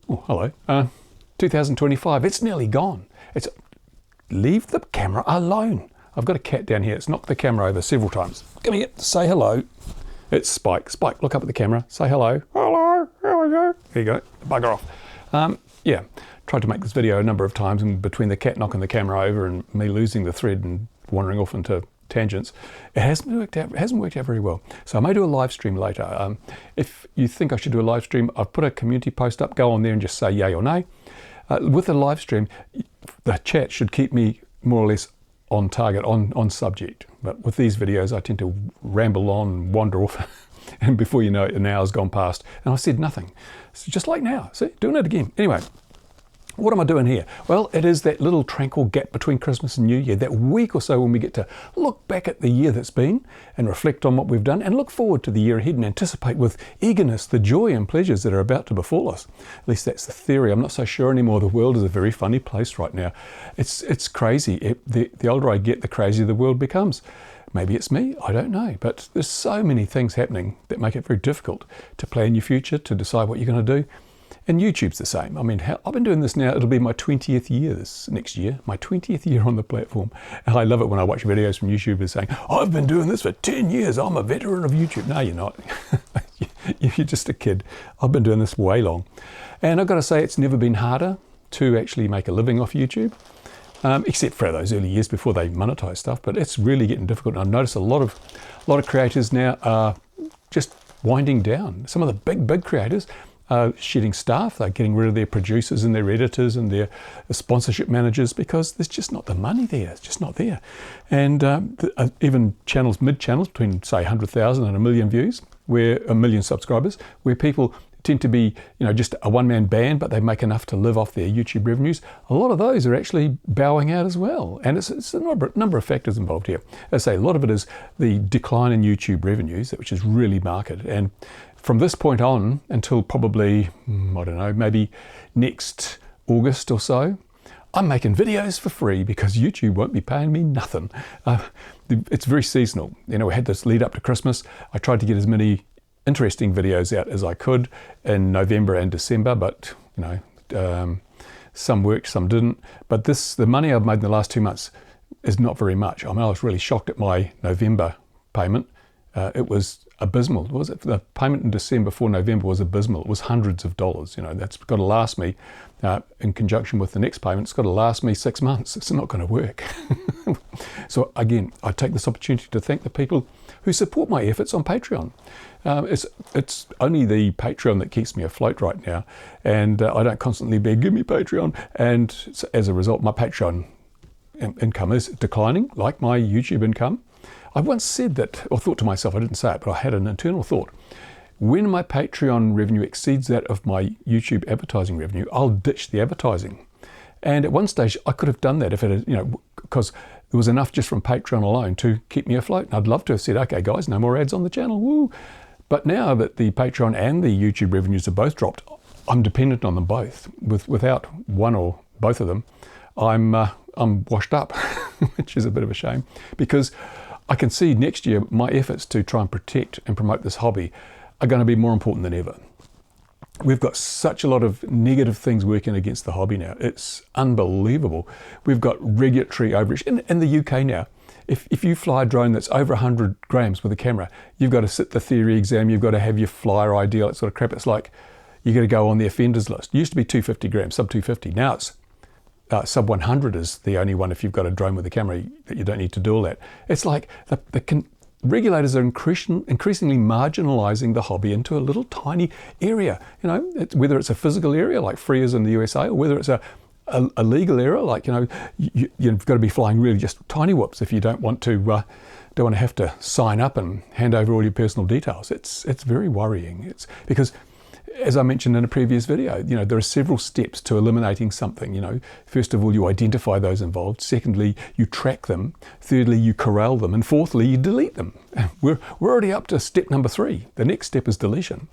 Oh, hello. 2025, it's nearly gone. Leave the camera alone. I've got a cat down here. It's knocked the camera over several times. Come here, say hello. It's Spike. Spike, look up at the camera. Say hello. Hello, here we go. Here you go, bugger off. Yeah, tried to make this video a number of times, and between the cat knocking the camera over and me losing the thread and wandering off into tangents, it hasn't worked out very well. So I may do a live stream later. If you think I should do a live stream, I've put a community post up. Go on there and just say yay or nay. With a live stream, the chat should keep me more or less on target, on subject. But with these videos, I tend to ramble on, wander off, and before you know it, an hour's gone past, and I said nothing. It's just like now. See, doing it again. Anyway. What am I doing here? Well, it is that little tranquil gap between Christmas and New Year, that week or so when we get to look back at the year that's been and reflect on what we've done and look forward to the year ahead and anticipate with eagerness the joy and pleasures that are about to befall us. At least that's the theory. I'm not so sure anymore. The world is a very funny place right now. It's crazy. The older I get, the crazier the world becomes. Maybe it's me, I don't know. But there's so many things happening that make it very difficult to plan your future, to decide what you're going to do. And YouTube's the same. I mean, I've been doing this now, it'll be my 20th year this next year, my 20th year on the platform. And I love it when I watch videos from YouTubers saying, I've been doing this for 10 years, I'm a veteran of YouTube. No, you're not. You're just a kid. I've been doing this way long. And I've got to say, it's never been harder to actually make a living off YouTube, except for those early years before they monetize stuff. But it's really getting difficult. And I've noticed a lot of creators now are just winding down. Some of the big creators shedding staff. They're getting rid of their producers and their editors and their sponsorship managers because there's just not the money there. It's just not there. And even channels, mid-channels between, say, 100,000 and 1 million views, where 1 million subscribers, where people tend to be, just a one-man band, but they make enough to live off their YouTube revenues. A lot of those are actually bowing out as well. And it's a number of factors involved here. As I say, a lot of it is the decline in YouTube revenues, which is really marked. And from this point on until probably, I don't know, maybe next August or so, I'm making videos for free because YouTube won't be paying me nothing. It's very seasonal. We had this lead up to Christmas. I tried to get as many interesting videos out as I could in November and December, but some worked, some didn't. But the money I've made in the last 2 months is not very much. I mean, I was really shocked at my November payment. It was abysmal. The payment in December for November was abysmal. It was hundreds of dollars. That's got to last me, in conjunction with the next payment, it's got to last me 6 months. It's not going to work. So again, I take this opportunity to thank the people who support my efforts on Patreon. It's only the Patreon that keeps me afloat right now, and I don't constantly beg, give me Patreon. And so as a result, my Patreon income is declining, like my YouTube income. I once said that, or thought to myself, I didn't say it, but I had an internal thought. When my Patreon revenue exceeds that of my YouTube advertising revenue, I'll ditch the advertising. And at one stage, I could have done that if it had, because there was enough just from Patreon alone to keep me afloat. And I'd love to have said, okay, guys, no more ads on the channel, woo. But now that the Patreon and the YouTube revenues have both dropped, I'm dependent on them both. Without one or both of them, I'm washed up, which is a bit of a shame, because I can see next year my efforts to try and protect and promote this hobby are going to be more important than ever. We've got such a lot of negative things working against the hobby now. It's unbelievable. We've got regulatory overreach. In the UK now, if you fly a drone that's over 100 grams with a camera, you've got to sit the theory exam, you've got to have your flyer ID, all that sort of crap. It's like you've got to go on the offenders list. It used to be 250 grams, sub 250. Now it's sub 100 is the only one if you've got a drone with a camera that you don't need to do all that. It's like regulators are increasingly marginalising the hobby into a little tiny area. You know, whether it's a physical area like free is in the USA, or whether it's a legal area like, you know, you've got to be flying really just tiny whoops if you don't want to have to sign up and hand over all your personal details. It's very worrying. It's because, as I mentioned in a previous video, you know, there are several steps to eliminating something. You know, first of all, you identify those involved. Secondly, you track them. Thirdly, you corral them. And fourthly, you delete them. We're already up to step number 3. The next step is deletion.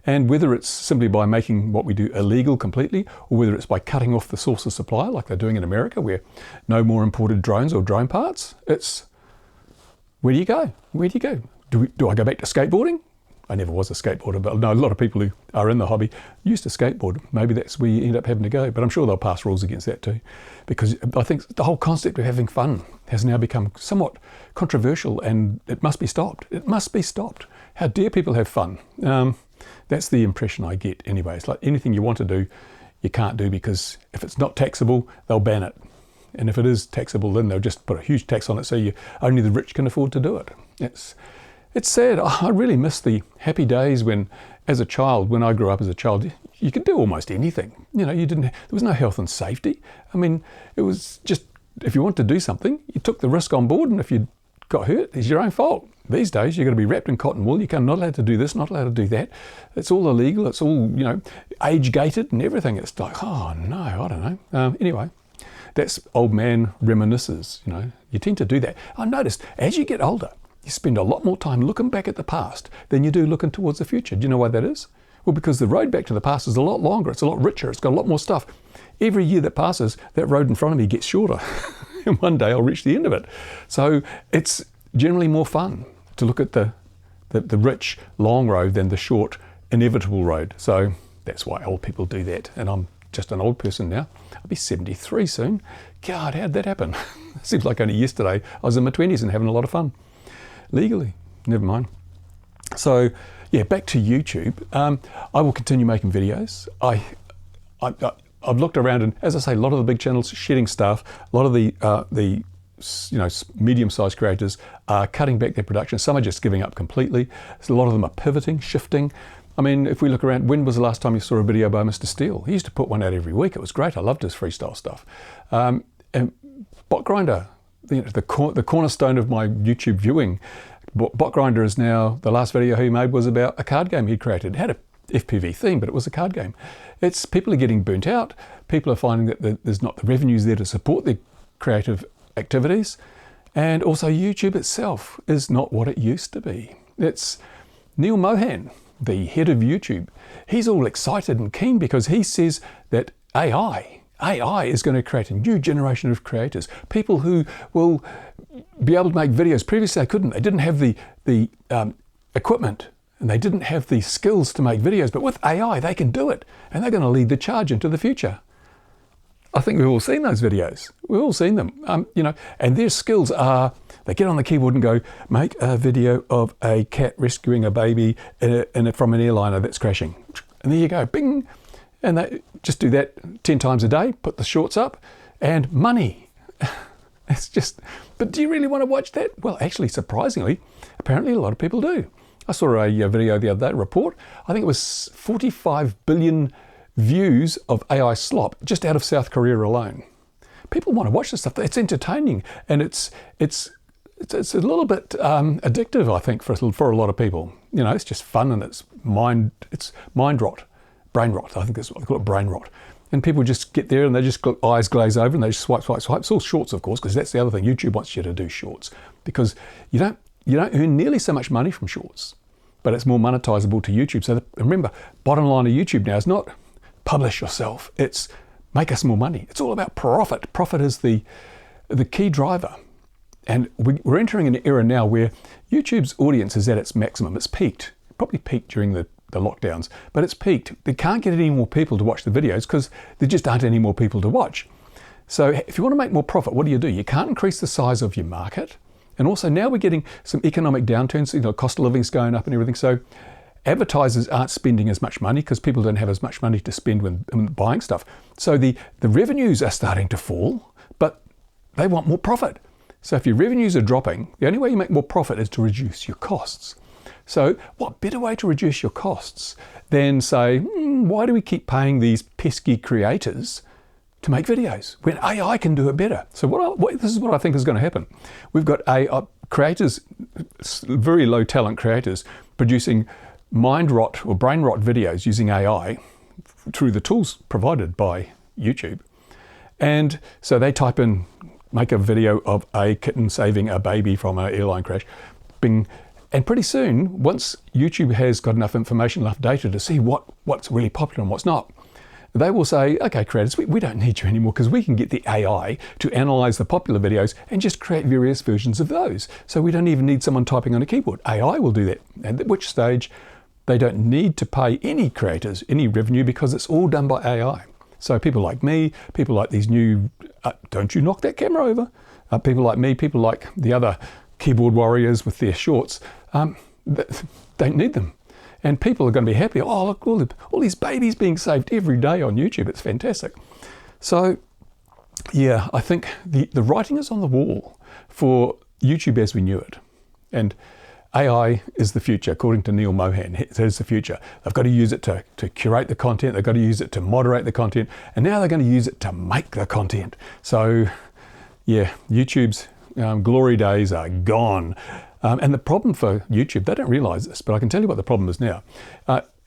And whether it's simply by making what we do illegal completely, or whether it's by cutting off the source of supply like they're doing in America, where no more imported drones or drone parts, it's, where do you go? Where do you go? Do I go back to skateboarding? I never was a skateboarder, but I know a lot of people who are in the hobby used to skateboard. Maybe that's where you end up having to go, but I'm sure they'll pass rules against that too, because I think the whole concept of having fun has now become somewhat controversial, and it must be stopped. It must be stopped. How dare people have fun? That's the impression I get anyway. It's like anything you want to do, you can't do, because if it's not taxable, they'll ban it. And if it is taxable, then they'll just put a huge tax on it, so only the rich can afford to do it. It's sad. I really miss the happy days when, as a child, when I grew up as a child, you could do almost anything. You know, there was no health and safety. I mean, it was just, if you want to do something, you took the risk on board, and if you got hurt, it's your own fault. These days, you've got to be wrapped in cotton wool. You're not allowed to do this, not allowed to do that. It's all illegal. It's all, you know, age-gated and everything. It's like, oh no, I don't know. Anyway, that's old man reminiscences, you know. You tend to do that. I noticed, as you get older, you spend a lot more time looking back at the past than you do looking towards the future. Do you know why that is? Well, because the road back to the past is a lot longer. It's a lot richer. It's got a lot more stuff. Every year that passes, that road in front of me gets shorter. And one day I'll reach the end of it. So it's generally more fun to look at the rich, long road than the short, inevitable road. So that's why old people do that. And I'm just an old person now. I'll be 73 soon. God, how'd that happen? Seems like only yesterday I was in my 20s and having a lot of fun. Legally, never mind. So yeah, back to YouTube. I will continue making videos. I've looked around, and as I say, a lot of the big channels shedding staff. A lot of the medium-sized creators are cutting back their production. Some are just giving up completely. So a lot of them are pivoting, shifting. I mean, if we look around, when was the last time you saw a video by Mr. Steele? He used to put one out every week. It was great. I loved his freestyle stuff. And Bot Grinder, the cornerstone of my YouTube viewing. Bot Grinder is now, the last video he made was about a card game he created. It had a FPV theme, but it was a card game. It's, people are getting burnt out. People are finding that there's not the revenues there to support their creative activities. And also YouTube itself is not what it used to be. It's Neil Mohan, the head of YouTube. He's all excited and keen because he says that AI is going to create a new generation of creators. People who will be able to make videos. Previously they couldn't. They didn't have the equipment, and they didn't have the skills to make videos. But with AI, they can do it. And they're going to lead the charge into the future. I think we've all seen those videos. We've all seen them. And their skills are, they get on the keyboard and go, make a video of a cat rescuing a baby from an airliner that's crashing. And there you go, bing. And they just do that 10 times a day, put the shorts up, and money. It's just, but do you really want to watch that? Well, actually, surprisingly, apparently a lot of people do. I saw a video the other day, a report. I think it was 45 billion views of AI slop just out of South Korea alone. People want to watch this stuff. It's entertaining, and it's a little bit addictive, I think, for a lot of people. You know, it's just fun, and it's mind rot. Brain rot, I think that's what they call it, brain rot. And people just get there and they just eyes glaze over and they just swipe. It's all shorts, of course, because that's the other thing. YouTube wants you to do shorts because you don't earn nearly so much money from shorts, but it's more monetizable to YouTube. So remember, bottom line of YouTube now is not publish yourself. It's make us more money. It's all about profit. Profit is the key driver. And we're entering an era now where YouTube's audience is at its maximum. It's peaked. It probably peaked during the lockdowns, but it's peaked. They can't get any more people to watch the videos because there just aren't any more people to watch. So if you want to make more profit, what do? You can't increase the size of your market. And also now we're getting some economic downturns, cost of living's going up and everything. So advertisers aren't spending as much money because people don't have as much money to spend when buying stuff. So the revenues are starting to fall, but they want more profit. So if your revenues are dropping, the only way you make more profit is to reduce your costs. So what better way to reduce your costs than say, why do we keep paying these pesky creators to make videos when AI can do it better? So this is what I think is going to happen. We've got AI creators, very low talent creators, producing mind rot or brain rot videos using AI through the tools provided by YouTube. And so they type in, make a video of a kitten saving a baby from an airline crash, bing. And pretty soon, once YouTube has got enough information, enough data to see what's really popular and what's not, they will say, okay, creators, we don't need you anymore because we can get the AI to analyze the popular videos and just create various versions of those. So we don't even need someone typing on a keyboard. AI will do that. And at which stage, they don't need to pay any creators any revenue because it's all done by AI. So people like me, people like these new, don't you knock that camera over, people like me, people like the other keyboard warriors with their shorts, don't need them. And people are going to be happy. Oh, look, all these babies being saved every day on YouTube. It's fantastic. So, yeah, I think the writing is on the wall for YouTube as we knew it. And AI is the future, according to Neil Mohan. It is the future. They've got to use it to curate the content. They've got to use it to moderate the content. And now they're going to use it to make the content. So, yeah, YouTube's glory days are gone. And the problem for YouTube, they don't realize this, but I can tell you what the problem is now.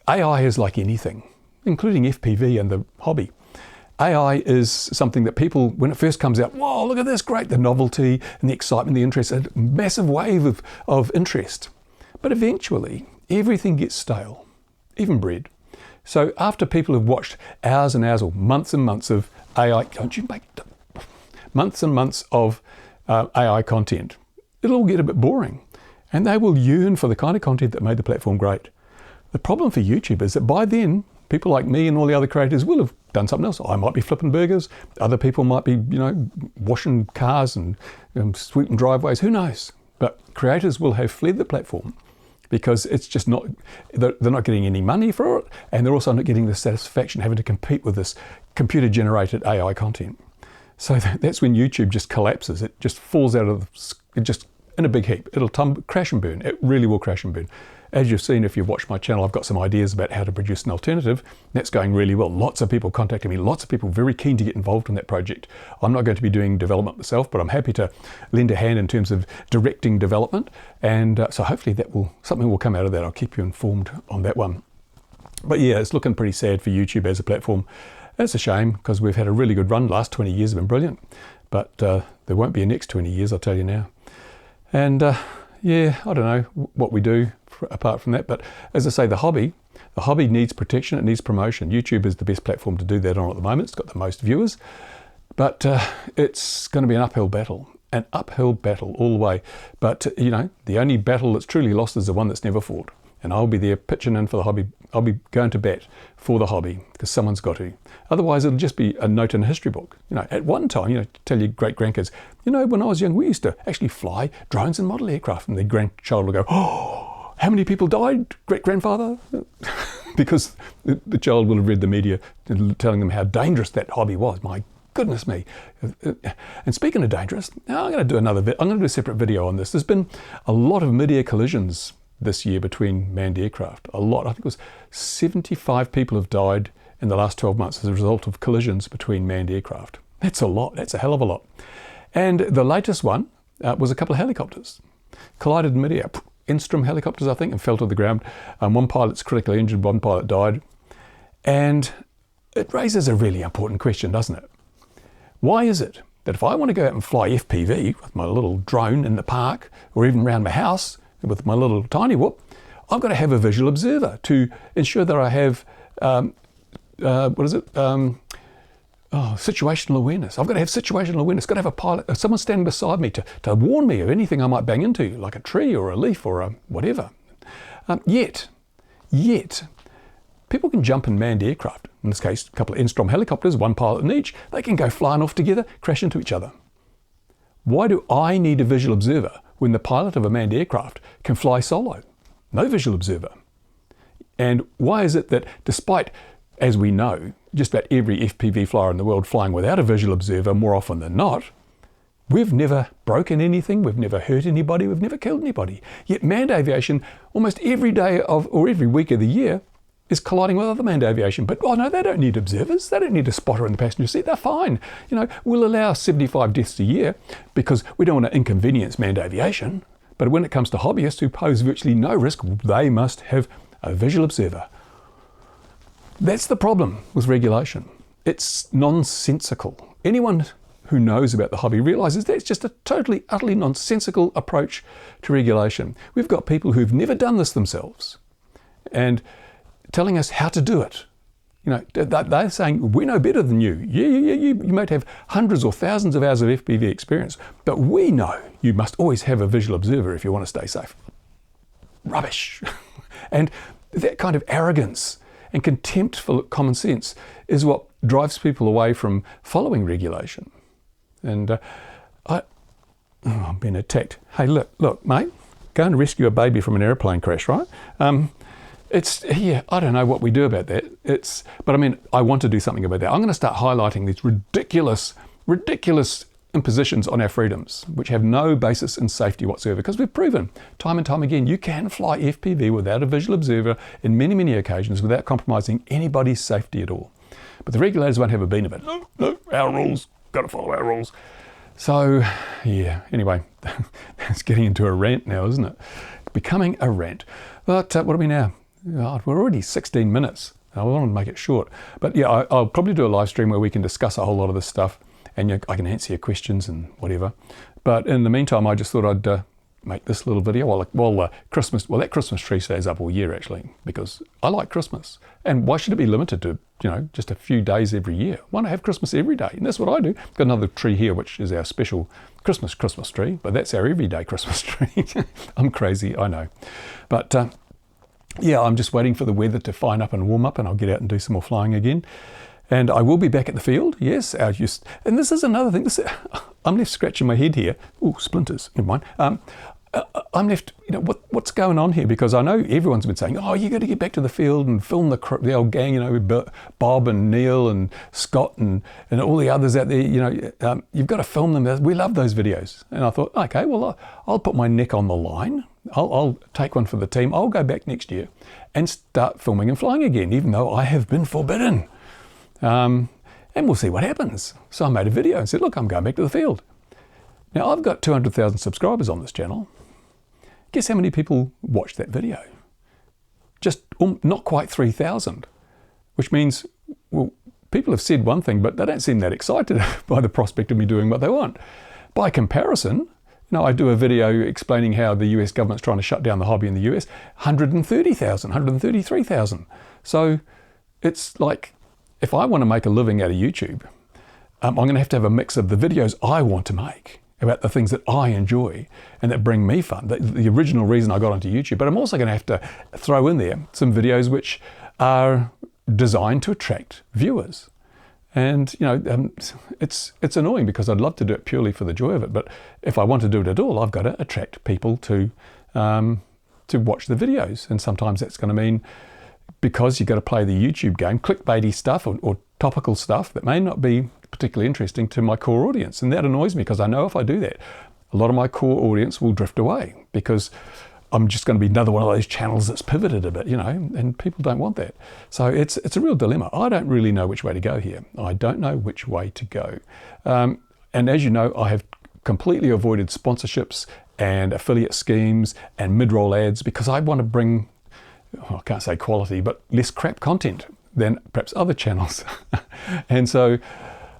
AI is like anything, including FPV and the hobby. AI is something that people, when it first comes out, whoa, look at this, great, the novelty and the excitement, the interest, a massive wave of interest. But eventually, everything gets stale, even bread. So after people have watched hours and hours or months and months of AI, months and months of AI content, it'll all get a bit boring. And they will yearn for the kind of content that made the platform great. The problem for YouTube is that by then, people like me and all the other creators will have done something else. I might be flipping burgers. Other people might be, washing cars and sweeping driveways. Who knows? But creators will have fled the platform because it's just not, they're not getting any money for it. And they're also not getting the satisfaction having to compete with this computer-generated AI content. So that's when YouTube just collapses. It just falls out of, in a big heap. It'll crash and burn. It really will crash and burn. As you've seen, if you've watched my channel, I've got some ideas about how to produce an alternative. That's going really well. Lots of people contacting me, lots of people very keen to get involved in that project. I'm not going to be doing development myself, but I'm happy to lend a hand in terms of directing development. And so hopefully something will come out of that. I'll keep you informed on that one. But yeah, it's looking pretty sad for YouTube as a platform. It's a shame because we've had a really good run. The last 20 years have been brilliant, but there won't be a next 20 years, I'll tell you now. And yeah, I don't know what we do apart from that. But as I say, the hobby needs protection. It needs promotion. YouTube is the best platform to do that on at the moment. It's got the most viewers, but it's going to be an uphill battle all the way. But the only battle that's truly lost is the one that's never fought. And I'll be there pitching in for the hobby. I'll be going to bat for the hobby because someone's got to. Otherwise, it'll just be a note in a history book. At one time, tell your great grandkids, when I was young, we used to actually fly drones and model aircraft. And the grandchild will go, oh, how many people died, great-grandfather? Because the child will have read the media telling them how dangerous that hobby was. My goodness me. And speaking of dangerous, now I'm going to do a separate video on this. There's been a lot of mid-air collisions this year between manned aircraft. A lot. I think it was 75 people have died in the last 12 months as a result of collisions between manned aircraft. That's a lot. That's a hell of a lot. And the latest one was a couple of helicopters collided in midair. Instrom helicopters, I think, and fell to the ground. One pilot's critically injured, one pilot died. And it raises a really important question, doesn't it? Why is it that if I want to go out and fly FPV with my little drone in the park or even around my house with my little tiny whoop, I've got to have a visual observer to ensure that I have, situational awareness. I've got to have situational awareness. Got to have a pilot, someone standing beside me to warn me of anything I might bang into, like a tree or a leaf or a whatever. Yet, people can jump in manned aircraft. In this case, a couple of Instrom helicopters, one pilot in each. They can go flying off together, crash into each other. Why do I need a visual observer when the pilot of a manned aircraft can fly solo? No visual observer. And why is it that despite, as we know, just about every FPV flyer in the world flying without a visual observer more often than not, We've never broken anything, we've never hurt anybody, we've never killed anybody. Yet manned aviation, almost every day or every week of the year, is colliding with other manned aviation. But, oh no, they don't need observers. They don't need a spotter in the passenger seat. They're fine. We'll allow 75 deaths a year because we don't want to inconvenience manned aviation. But when it comes to hobbyists who pose virtually no risk, they must have a visual observer. That's the problem with regulation. It's nonsensical. Anyone who knows about the hobby realizes that's just a totally, utterly nonsensical approach to regulation. We've got people who've never done this themselves and telling us how to do it. They're saying, we know better than you. You might have hundreds or thousands of hours of FPV experience, but we know you must always have a visual observer if you want to stay safe. Rubbish. And that kind of arrogance and contempt for common sense is what drives people away from following regulation. And I'm being attacked. Hey, look, mate, go and rescue a baby from an airplane crash, right? I don't know what we do about that. But I mean, I want to do something about that. I'm going to start highlighting these ridiculous impositions on our freedoms, which have no basis in safety whatsoever, because we've proven time and time again, you can fly FPV without a visual observer in many, many occasions without compromising anybody's safety at all. But the regulators won't have a bean of it. No, our rules, got to follow our rules. So, yeah, anyway, it's getting into a rant now, isn't it? It's becoming a rant. But what are we now? Oh, we're already 16 minutes. I want to make it short. But yeah, I'll probably do a live stream where we can discuss a whole lot of this stuff and I can answer your questions and whatever. But in the meantime, I just thought I'd make this little video while that Christmas tree stays up all year actually, because I like Christmas. And why should it be limited to, just a few days every year? Why not have Christmas every day? And that's what I do. Got another tree here, which is our special Christmas tree, but that's our everyday Christmas tree. I'm crazy, I know. But yeah, I'm just waiting for the weather to fine up and warm up, and I'll get out and do some more flying again. And I will be back at the field, yes. And this is another thing. I'm left scratching my head here. Oh, splinters, never mind. I'm left, what's going on here? Because I know everyone's been saying, oh, you got to get back to the field and film the old gang, with Bob and Neil and Scott and all the others out there. You've got to film them. We love those videos. And I thought, okay, well, I'll put my neck on the line. I'll take one for the team. I'll go back next year and start filming and flying again, even though I have been forbidden. And we'll see what happens. So I made a video and said, look, I'm going back to the field. Now, I've got 200,000 subscribers on this channel. Guess how many people watched that video? Just not quite 3,000, which means, well, people have said one thing, but they don't seem that excited by the prospect of me doing what they want. By comparison, I do a video explaining how the US government's trying to shut down the hobby in the US, 130,000, 133,000. So it's like, if I want to make a living out of YouTube, I'm going to have a mix of the videos I want to make about the things that I enjoy and that bring me fun, the original reason I got onto YouTube. But I'm also going to have to throw in there some videos which are designed to attract viewers. And, it's annoying because I'd love to do it purely for the joy of it. But if I want to do it at all, I've got to attract people to watch the videos. And sometimes that's going to mean, because you've got to play the YouTube game, clickbaity stuff or topical stuff that may not be particularly interesting to my core audience. And that annoys me because I know if I do that, a lot of my core audience will drift away because I'm just going to be another one of those channels that's pivoted a bit, and people don't want that. So it's a real dilemma. I don't really know which way to go here. I don't know which way to go. And as you know, I have completely avoided sponsorships and affiliate schemes and mid-roll ads because I want to bring, I can't say quality, but less crap content than perhaps other channels. And so,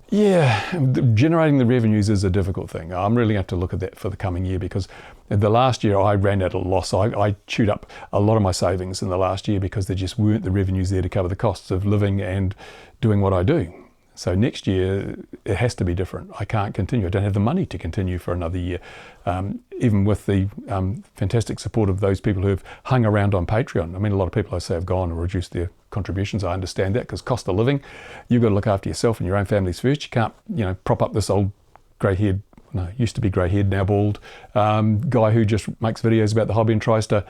yeah, generating the revenues is a difficult thing. I'm really going to have to look at that for the coming year because the last year I ran at a loss. I chewed up a lot of my savings in the last year because there just weren't the revenues there to cover the costs of living and doing what I do. So next year, it has to be different. I can't continue. I don't have the money to continue for another year. Even with the fantastic support of those people who have hung around on Patreon. I mean, a lot of people I say have gone and reduced their contributions. I understand that because cost of living, you've got to look after yourself and your own families first. You can't, prop up this old grey-haired, used to be grey-haired, now bald, guy who just makes videos about the hobby and tries to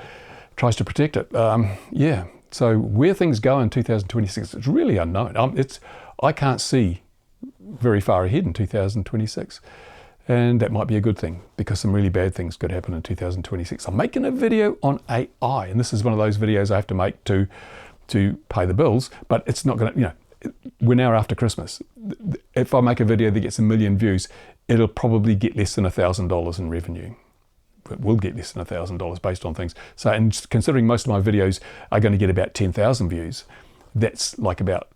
protect it. Yeah. So where things go in 2026, it's really unknown. I can't see very far ahead in 2026. And that might be a good thing, because some really bad things could happen in 2026. I'm making a video on AI, and this is one of those videos I have to make to pay the bills, but it's not going to, we're now after Christmas. If I make a video that gets 1 million views, it'll probably get less than $1,000 in revenue. It will get less than $1,000 based on things. So, and considering most of my videos are going to get about 10,000 views, that's like about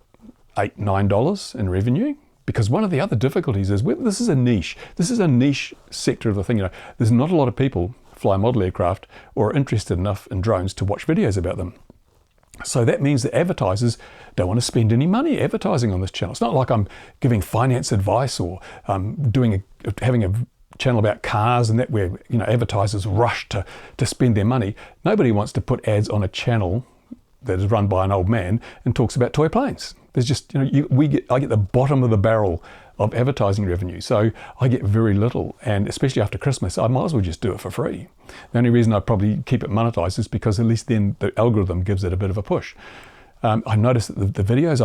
$8, $9 in revenue. Because one of the other difficulties is, this is a niche. This is a niche sector of the thing. There's not a lot of people fly model aircraft or are interested enough in drones to watch videos about them. So that means that advertisers don't want to spend any money advertising on this channel. It's not like I'm giving finance advice or having a channel about cars and that, where advertisers rush to spend their money. Nobody wants to put ads on a channel that is run by an old man and talks about toy planes. There's just, I get the bottom of the barrel of advertising revenue. So I get very little, and especially after Christmas, I might as well just do it for free. The only reason I probably keep it monetized is because at least then the algorithm gives it a bit of a push. I noticed that the videos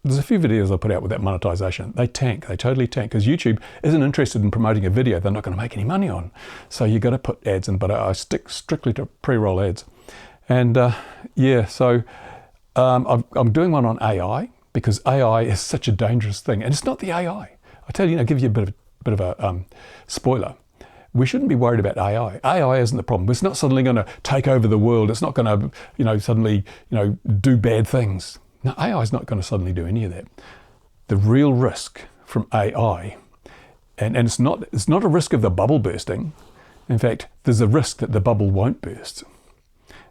there's a few videos I put out with that monetization. They tank, they totally tank, because YouTube isn't interested in promoting a video they're not going to make any money on. So you got to put ads in, but I stick strictly to pre-roll ads. And so I'm doing one on AI, because AI is such a dangerous thing, and it's not the AI. I tell you, give you a bit of a spoiler. We shouldn't be worried about AI. AI isn't the problem. It's not suddenly going to take over the world. It's not going to, suddenly, do bad things. No, AI is not going to suddenly do any of that. The real risk from AI, and it's not a risk of the bubble bursting. In fact, there's a risk that the bubble won't burst.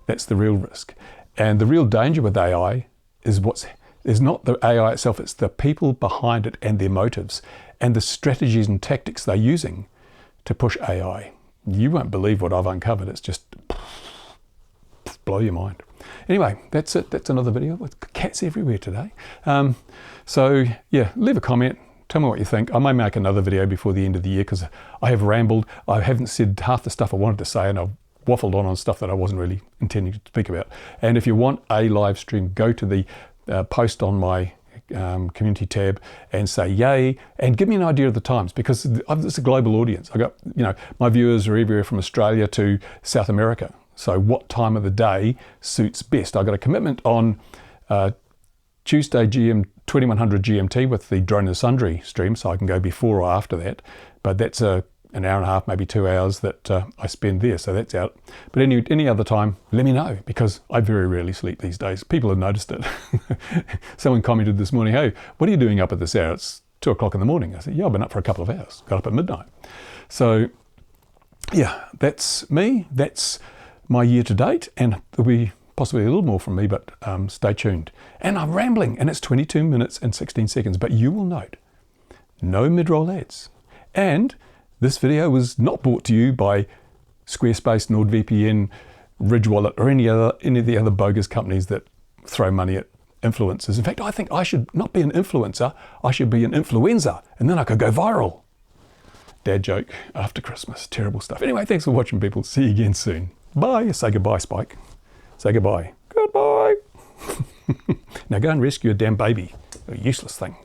That's the real risk. And the real danger with AI is not the AI itself, it's the people behind it and their motives and the strategies and tactics they're using to push AI. You won't believe what I've uncovered. It's just blow your mind. Anyway, that's it. That's another video with cats everywhere today. So yeah, leave a comment. Tell me what you think. I may make another video before the end of the year, because I have rambled. I haven't said half the stuff I wanted to say, and I've waffled on stuff that I wasn't really intending to speak about. And if you want a live stream, go to the post on my community tab and say yay, and give me an idea of the times, because it's a global audience. I got, my viewers are everywhere from Australia to South America. So what time of the day suits best? I got a commitment on Tuesday 2100 GMT with the Drone and Sundry stream, so I can go before or after that. But that's an hour and a half, maybe 2 hours that I spend there, so that's out. But any other time, let me know, because I very rarely sleep these days. People have noticed it. Someone commented this morning, hey, what are you doing up at this hour? It's 2 o'clock in the morning. I said, yeah, I've been up for a couple of hours. Got up at midnight. So yeah, that's me. That's my year to date, and there'll be possibly a little more from me, but stay tuned. And I'm rambling, and it's 22 minutes and 16 seconds, but you will note no mid-roll ads. And this video was not brought to you by Squarespace, NordVPN, Ridge Wallet, or any of the other bogus companies that throw money at influencers. In fact, I think I should not be an influencer, I should be an influencer, and then I could go viral. Dad joke after Christmas. Terrible stuff. Anyway, thanks for watching, people. See you again soon. Bye. Say goodbye, Spike. Say goodbye. Goodbye. Now go and rescue a damn baby. A useless thing.